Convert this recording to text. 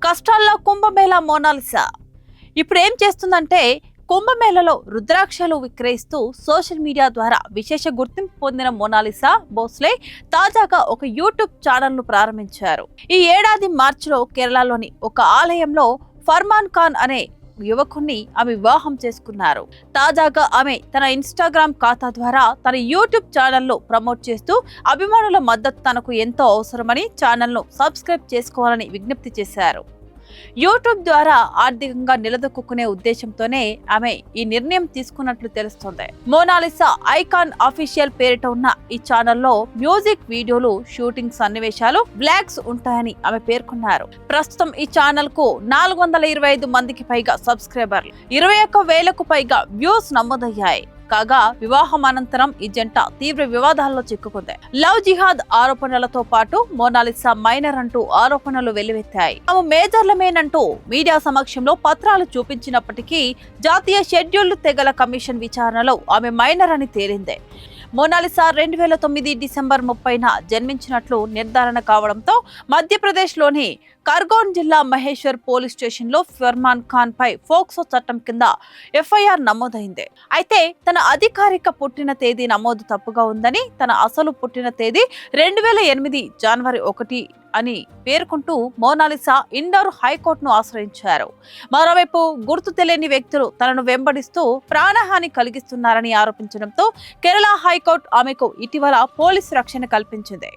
కష్టాల్లో కుంభమేళా మోనాలిసా ఇప్పుడు ఏం చేస్తుందంటే కుంభమేళలో రుద్రాక్షలు విక్రయిస్తూ సోషల్ మీడియా ద్వారా విశేష గుర్తింపు పొందిన మోనాలిసా భోస్లే తాజాగా ఒక యూట్యూబ్ ఛానల్ ను ప్రారంభించారు. ఈ ఏడాది మార్చిలో కేరళలోని ఒక ఆలయంలో ఫర్మాన్ ఖాన్ అనే యువకుణ్ణి ఆమె వివాహం చేసుకున్నారు. తాజాగా ఆమె తన ఇన్స్టాగ్రామ్ ఖాతా ద్వారా తన యూట్యూబ్ ఛానల్ ను ప్రమోట్ చేస్తూ అభిమానుల మద్దతు తనకు ఎంతో అవసరమని ఛానల్ ను సబ్స్క్రైబ్ చేసుకోవాలని విజ్ఞప్తి చేశారు. యూట్యూబ్ ద్వారా ఆర్థికంగా నిలదొక్కునే ఉద్దేశంతోనే ఆమె ఈ నిర్ణయం తీసుకున్నట్లు తెలుస్తోంది. మోనాలిసా ఐకాన్ అఫీషియల్ పేరిట ఉన్న ఈ ఛానల్లో మ్యూజిక్ వీడియోలు, షూటింగ్ సన్నివేశాలు, బ్లాగ్స్ ఉంటాయని ఆమె పేర్కొన్నారు. ప్రస్తుతం ఈ ఛానల్ కు 425 మందికి పైగా సబ్స్క్రైబర్లు, 21,000కు పైగా వ్యూస్ నమోదయ్యాయి. కాగా వివాహం అనంతరం ఈ జంట తీవ్ర వివాదాల్లో చిక్కుకుంది. లవ్ జిహాద్ ఆరోపణలతో పాటు మోనాలిసా మైనర్ అంటూ ఆరోపణలు వెల్లువెత్తాయి. తాము మేజర్లమేనంటూ మీడియా సమక్షంలో పత్రాలు చూపించినప్పటికీ జాతీయ షెడ్యూల్డ్ తెగల కమిషన్ విచారణలో ఆమె మైనర్ అని తేలింది. మోనాలిసా 2009 డిసెంబర్ 30న జన్మించినట్లు నిర్ధారణ కావడంతో మధ్యప్రదేశ్లోని ఖర్గోన్ జిల్లా మహేశ్వర్ పోలీస్ స్టేషన్లో ఫర్మాన్ ఖాన్ పై ఫోక్సో చట్టం కింద ఎఫ్ఐఆర్ నమోదైంది. అయితే తన అధికారిక పుట్టిన తేదీ నమోదు తప్పుగా ఉందని, తన అసలు పుట్టిన తేదీ 2008 జనవరి 1 అని పేర్కొంటూ మోనాలిసా ఇండోర్ హైకోర్టును ఆశ్రయించారు. మరోవైపు గుర్తు తెలియని వ్యక్తులు తనను వెంబడిస్తూ ప్రాణహాని కలిగిస్తున్నారని ఆరోపించడంతో కేరళ హైకోర్టు ఆమెకు ఇటీవల పోలీసు రక్షణ కల్పించింది.